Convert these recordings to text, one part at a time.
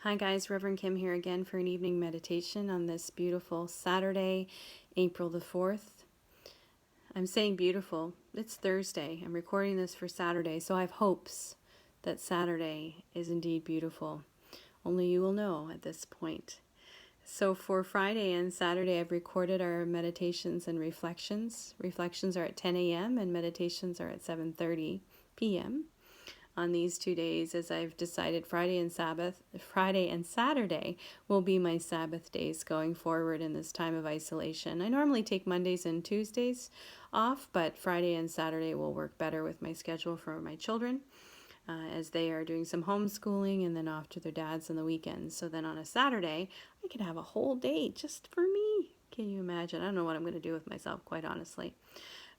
Hi guys, Reverend Kim here again for an evening meditation on this beautiful Saturday, April the 4th. I'm saying beautiful. It's Thursday. I'm recording this for Saturday, so I have hopes that Saturday is indeed beautiful. Only you will know at this point. So for Friday and Saturday, I've recorded our meditations and reflections. Reflections are at 10 a.m. and meditations are at 7:30 p.m. on these 2 days, as I've decided Friday and Saturday will be my Sabbath days going forward in this time of isolation. I normally take Mondays and Tuesdays off, but Friday and Saturday will work better with my schedule for my children, as they are doing some homeschooling and then off to their dads on the weekends. So then on a Saturday, I could have a whole day just for me. Can you imagine? I don't know what I'm going to do with myself, quite honestly.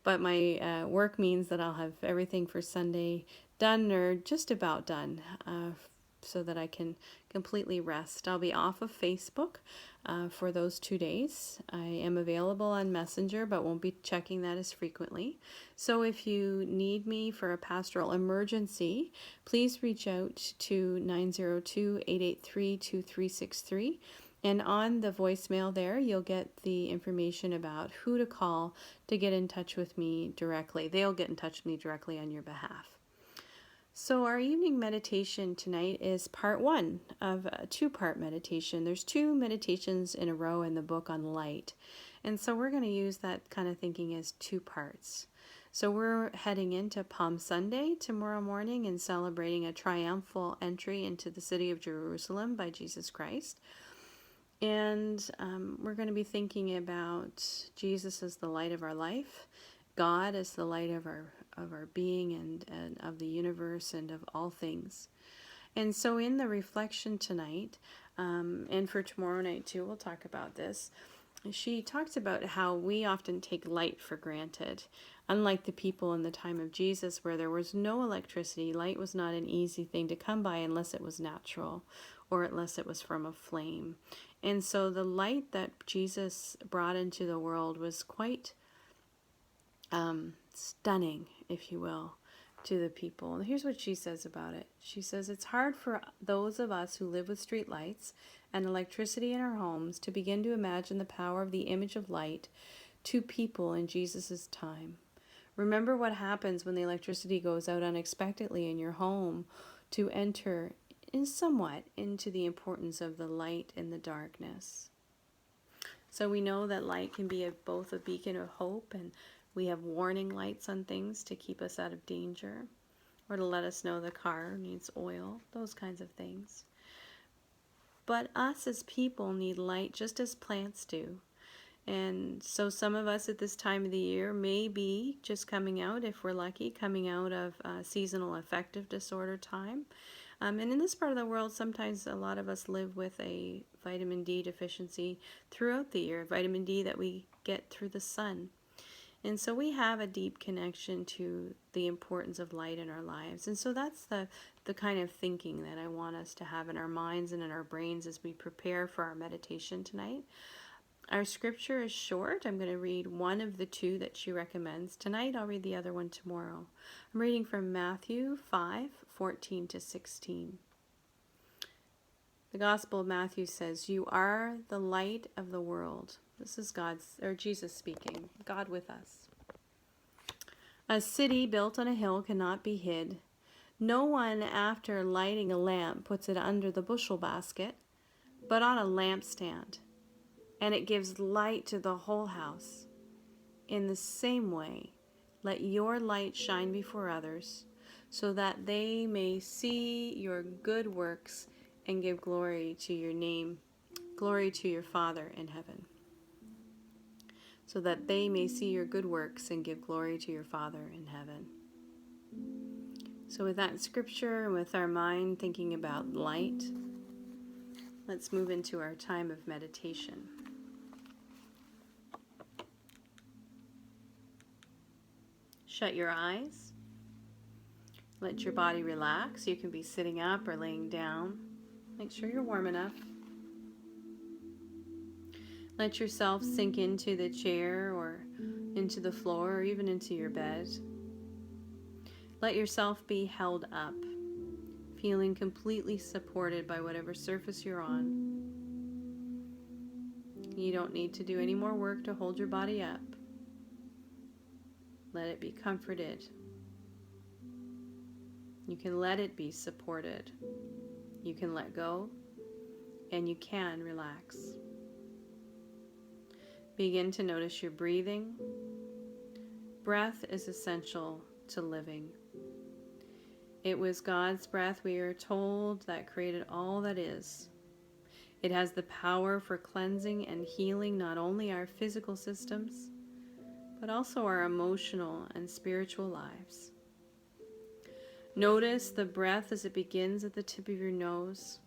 But my work means that I'll have everything for Sunday done or just about done, so that I can completely rest. I'll be off of Facebook for those 2 days. I am available on Messenger, but won't be checking that as frequently. So if you need me for a pastoral emergency, please reach out to 902-883-2363. And on the voicemail there, you'll get the information about who to call to get in touch with me directly. They'll get in touch with me directly on your behalf. So our evening meditation tonight is part one of a two-part meditation. There's two meditations in a row in the book on light. And so we're going to use that kind of thinking as two parts. So we're heading into Palm Sunday tomorrow morning and celebrating a triumphal entry into the city of Jerusalem by Jesus Christ. And we're going to be thinking about Jesus as the light of our life, God as the light of our being and of the universe and of all things. And so in the reflection tonight, and for tomorrow night too, we'll talk about this. She talks about how we often take light for granted. Unlike the people in the time of Jesus where there was no electricity, light was not an easy thing to come by unless it was natural or unless it was from a flame. And so the light that Jesus brought into the world was quite stunning, if you will, to the people. And here's what she says about it. She says, it's hard for those of us who live with street lights and electricity in our homes to begin to imagine the power of the image of light to people in Jesus' time. Remember what happens when the electricity goes out unexpectedly in your home to enter somewhat into the importance of the light in the darkness. So we know that light can be both a beacon of hope, and we have warning lights on things to keep us out of danger or to let us know the car needs oil, those kinds of things. But us as people need light just as plants do. And so some of us at this time of the year may be just coming out, if we're lucky, coming out of seasonal affective disorder time. And in this part of the world, sometimes a lot of us live with a vitamin D deficiency throughout the year, vitamin D that we get through the sun. And so we have a deep connection to the importance of light in our lives. And so that's the kind of thinking that I want us to have in our minds and in our brains as we prepare for our meditation tonight. Our scripture is short. I'm going to read one of the two that she recommends tonight. I'll read the other one tomorrow. I'm reading from Matthew 5:14-16. The Gospel of Matthew says, "You are the light of the world." This is Jesus speaking, God with us. "A city built on a hill cannot be hid. No one, after lighting a lamp, puts it under the bushel basket, but on a lampstand, and it gives light to the whole house. In the same way, let your light shine before others, so that they may see your good works and give glory to your name, glory to your Father in heaven." So that they may see your good works and give glory to your Father in heaven. So with that scripture and with our mind thinking about light, let's move into our time of meditation. Shut your eyes. Let your body relax. You can be sitting up or laying down. Make sure you're warm enough. Let yourself sink into the chair or into the floor or even into your bed. Let yourself be held up. If feeling completely supported by whatever surface you're on. You don't need to do any more work to hold your body up. Let it be comforted. You can let it be supported. You can let go, and you can relax. Begin to notice your breathing. Breath is essential to living. It was God's breath, we are told, that created all that is. It has the power for cleansing and healing not only our physical systems, but also our emotional and spiritual lives. Notice the breath as it begins at the tip of your nose.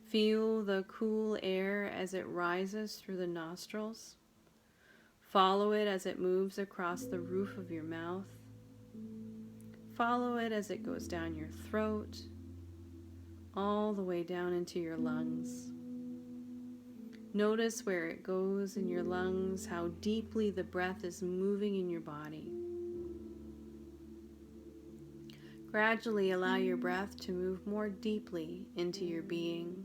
Feel the cool air as it rises through the nostrils. Follow it as it moves across the roof of your mouth. Follow it as it goes down your throat, all the way down into your lungs. Notice where it goes in your lungs, how deeply the breath is moving in your body. Gradually allow your breath to move more deeply into your being.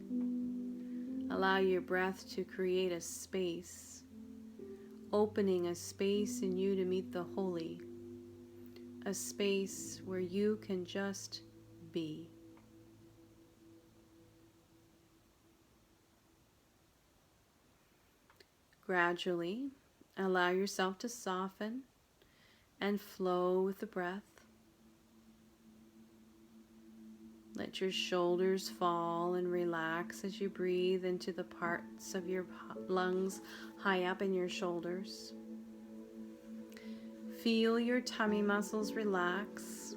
Allow your breath to create a space, opening a space in you to meet the holy, a space where you can just be. Gradually, allow yourself to soften and flow with the breath. Let your shoulders fall and relax as you breathe into the parts of your lungs high up in your shoulders. Feel your tummy muscles relax.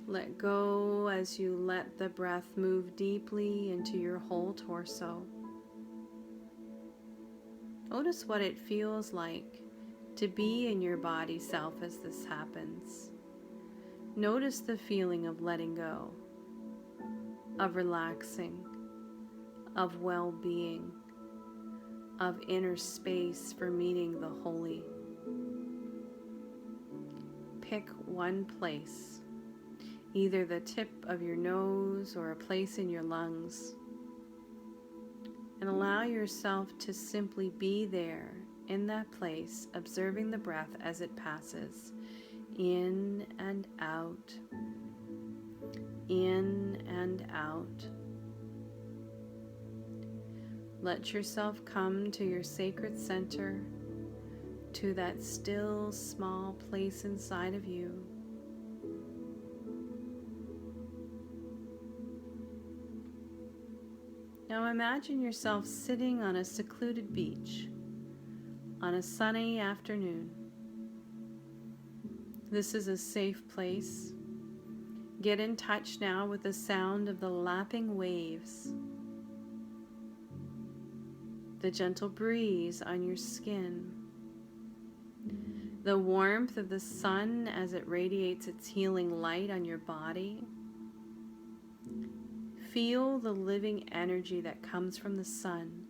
Let go as you let the breath move deeply into your whole torso. Notice what it feels like to be in your body self as this happens. Notice the feeling of letting go, of relaxing, of well-being, of inner space for meeting the holy. Pick one place, either the tip of your nose or a place in your lungs, and allow yourself to simply be there in that place, observing the breath as it passes in and out, in and out. Let yourself come to your sacred center, to that still small place inside of you. Now imagine yourself sitting on a secluded beach on a sunny afternoon. This is a safe place. Get in touch now with the sound of the lapping waves, the gentle breeze on your skin, the warmth of the sun as it radiates its healing light on your body. Feel the living energy that comes from the sun.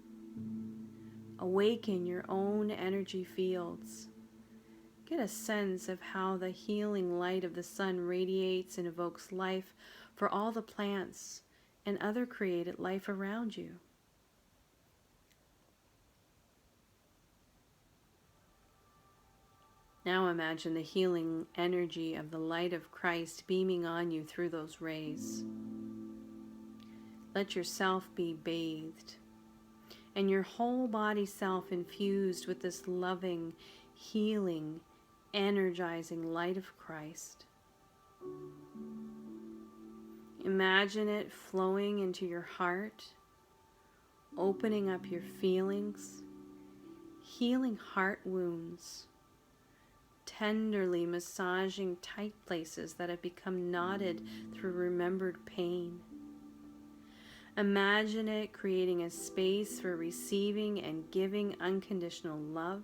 Awaken your own energy fields. Get a sense of how the healing light of the sun radiates and evokes life for all the plants and other created life around you. Now imagine the healing energy of the light of Christ beaming on you through those rays. Let yourself be bathed and your whole body self infused with this loving, healing, energizing light of Christ. Imagine it flowing into your heart, opening up your feelings, healing heart wounds, tenderly massaging tight places that have become knotted through remembered pain. Imagine it creating a space for receiving and giving unconditional love.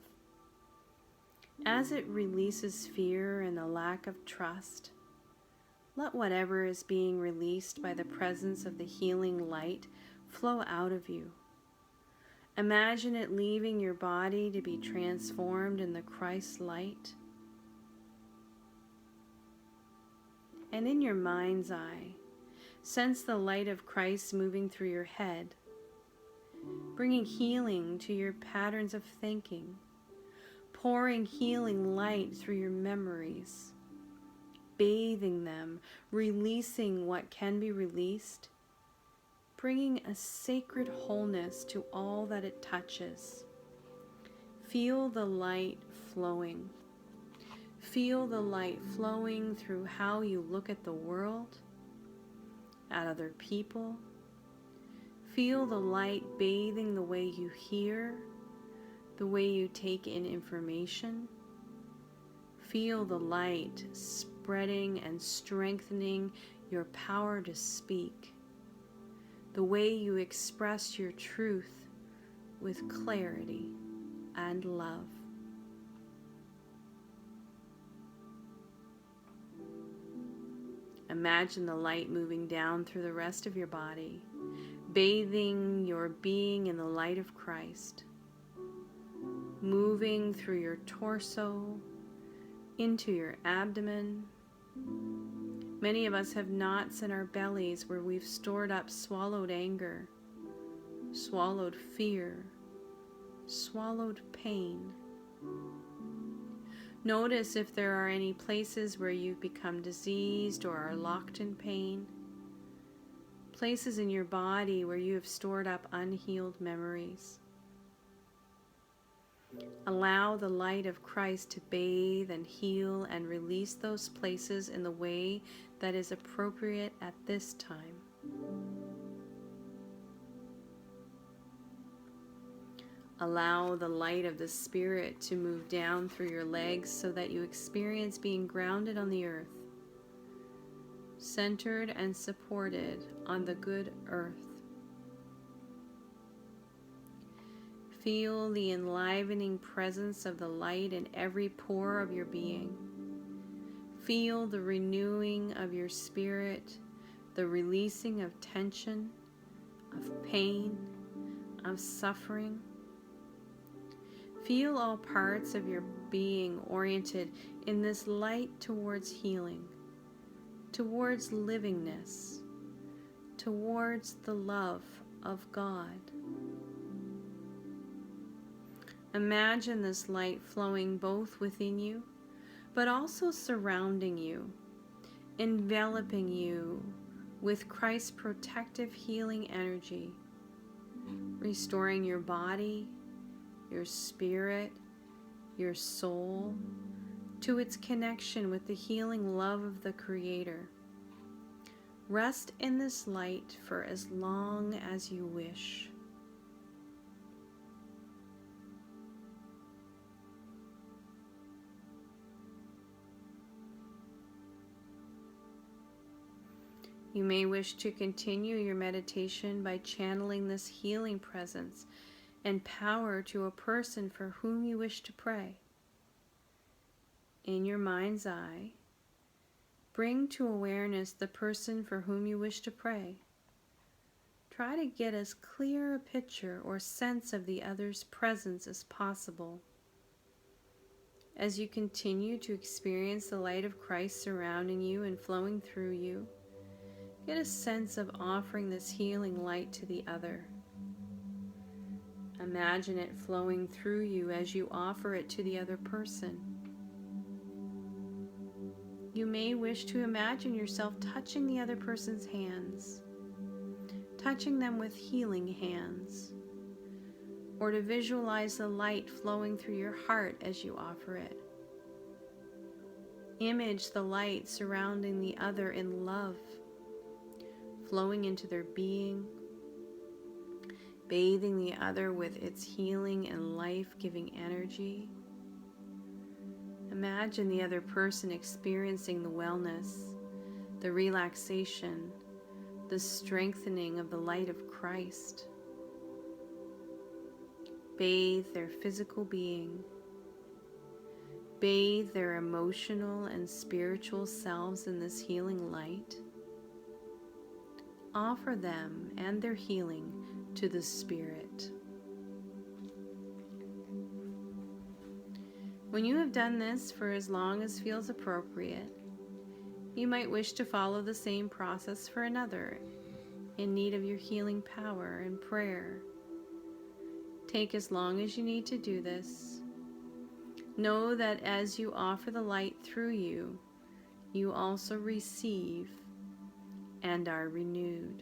As it releases fear and the lack of trust, let whatever is being released by the presence of the healing light flow out of you. Imagine it leaving your body to be transformed in the Christ light. And in your mind's eye, sense the light of Christ moving through your head, bringing healing to your patterns of thinking, pouring healing light through your memories, bathing them, releasing what can be released, bringing a sacred wholeness to all that it touches. Feel the light flowing. Feel the light flowing through how you look at the world, at other people. Feel the light bathing the way you hear, the way you take in information. Feel the light spreading and strengthening your power to speak, the way you express your truth with clarity and love. Imagine the light moving down through the rest of your body, bathing your being in the light of Christ, moving through your torso, into your abdomen. Many of us have knots in our bellies where we've stored up swallowed anger, swallowed fear, swallowed pain. Notice if there are any places where you've become diseased or are locked in pain, places in your body where you have stored up unhealed memories. Allow the light of Christ to bathe and heal and release those places in the way that is appropriate at this time. Allow the light of the Spirit to move down through your legs so that you experience being grounded on the earth, centered and supported on the good earth. Feel the enlivening presence of the light in every pore of your being. Feel the renewing of your spirit, the releasing of tension, of pain, of suffering. Feel all parts of your being oriented in this light towards healing, towards livingness, towards the love of God. Imagine this light flowing both within you, but also surrounding you, enveloping you with Christ's protective healing energy, restoring your body, your spirit, your soul, to its connection with the healing love of the Creator. Rest in this light for as long as you wish. You may wish to continue your meditation by channeling this healing presence and power to a person for whom you wish to pray. In your mind's eye, bring to awareness the person for whom you wish to pray. Try to get as clear a picture or sense of the other's presence as possible. As you continue to experience the light of Christ surrounding you and flowing through you, get a sense of offering this healing light to the other. Imagine it flowing through you as you offer it to the other person. You may wish to imagine yourself touching the other person's hands, touching them with healing hands, or to visualize the light flowing through your heart as you offer it. Image the light surrounding the other in love, flowing into their being, bathing the other with its healing and life-giving energy. Imagine the other person experiencing the wellness, the relaxation, the strengthening of the light of Christ. Bathe their physical being. Bathe their emotional and spiritual selves in this healing light. Offer them and their healing to the Spirit. When you have done this for as long as feels appropriate, You might wish to follow the same process for another in need of your healing power and prayer. Take as long as you need to do this. Know that as you offer the light through you, you also receive and are renewed.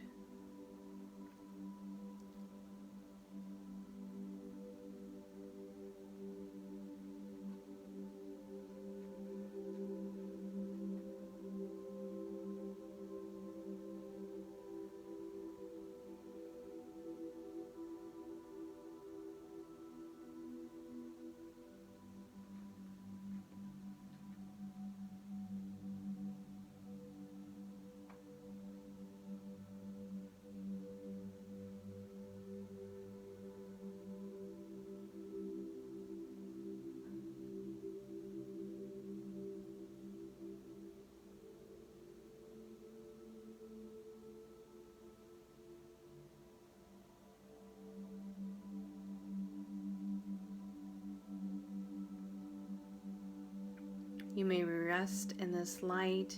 You may rest in this light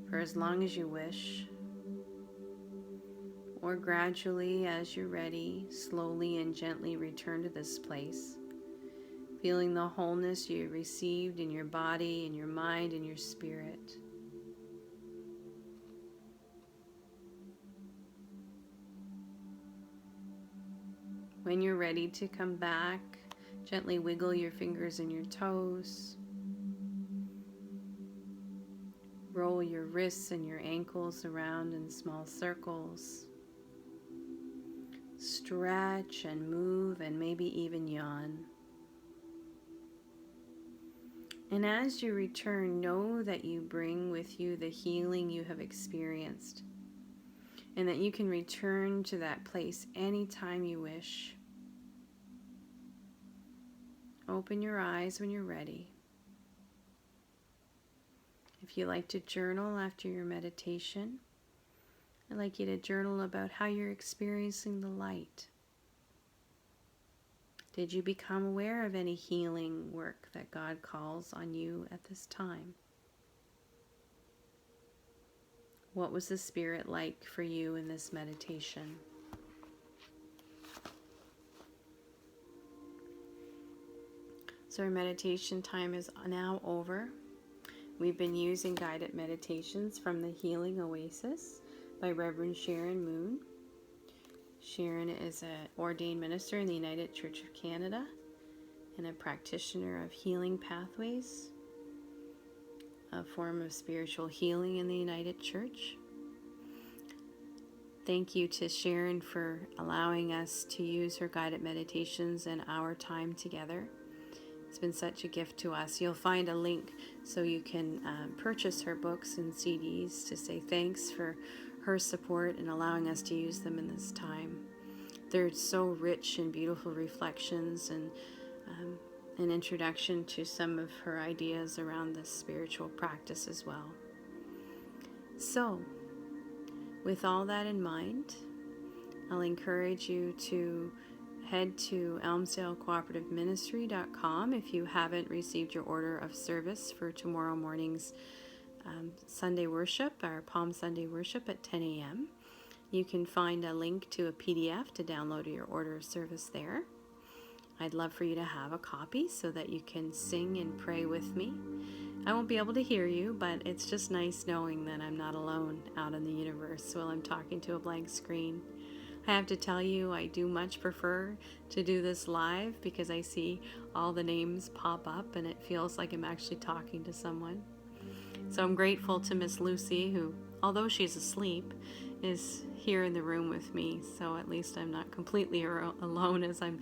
for as long as you wish, or gradually, as you're ready, slowly and gently return to this place, feeling the wholeness you received in your body, in your mind, and your spirit. When you're ready to come back, gently wiggle your fingers and your toes. Roll your wrists and your ankles around in small circles. Stretch and move and maybe even yawn. And as you return, know that you bring with you the healing you have experienced, and that you can return to that place anytime you wish. Open your eyes when you're ready. If you like to journal after your meditation, I'd like you to journal about how you're experiencing the light. Did you become aware of any healing work that God calls on you at this time? What was the Spirit like for you in this meditation? So our meditation time is now over. We've been using guided meditations from the Healing Oasis by Reverend Sharon Moon. Sharon is an ordained minister in the United Church of Canada and a practitioner of healing pathways, a form of spiritual healing in the United Church. Thank you to Sharon for allowing us to use her guided meditations in our time together. It's been such a gift to us. You'll find a link so you can purchase her books and CDs to say thanks for her support and allowing us to use them in this time. They're so rich and beautiful reflections and an introduction to some of her ideas around this spiritual practice as well. So, with all that in mind, I'll encourage you to head to elmsdalecooperative.ministry.com if you haven't received your order of service for tomorrow morning's Sunday worship, our Palm Sunday worship at 10 a.m. You can find a link to a PDF to download your order of service there. I'd love for you to have a copy so that you can sing and pray with me. I won't be able to hear you, but it's just nice knowing that I'm not alone out in the universe while I'm talking to a blank screen. I have to tell you, I do much prefer to do this live because I see all the names pop up and it feels like I'm actually talking to someone. So I'm grateful to Miss Lucy, who, although she's asleep, is here in the room with me. So at least I'm not completely alone as I'm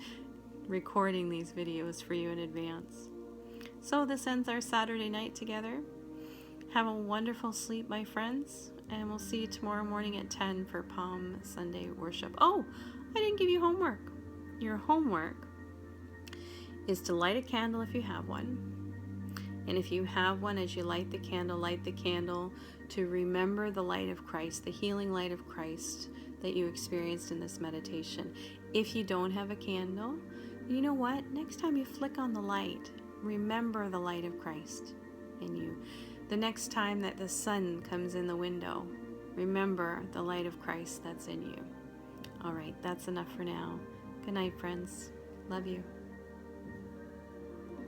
recording these videos for you in advance. So this ends our Saturday night together. Have a wonderful sleep, my friends. And we'll see you tomorrow morning at 10 for Palm Sunday worship. Oh, I didn't give you homework. Your homework is to light a candle if you have one. And if you have one, as you light the candle to remember the light of Christ, the healing light of Christ that you experienced in this meditation. If you don't have a candle, you know what? Next time you flick on the light, remember the light of Christ in you. The next time that the sun comes in the window, remember the light of Christ that's in you. All right, that's enough for now. Good night, friends. Love you.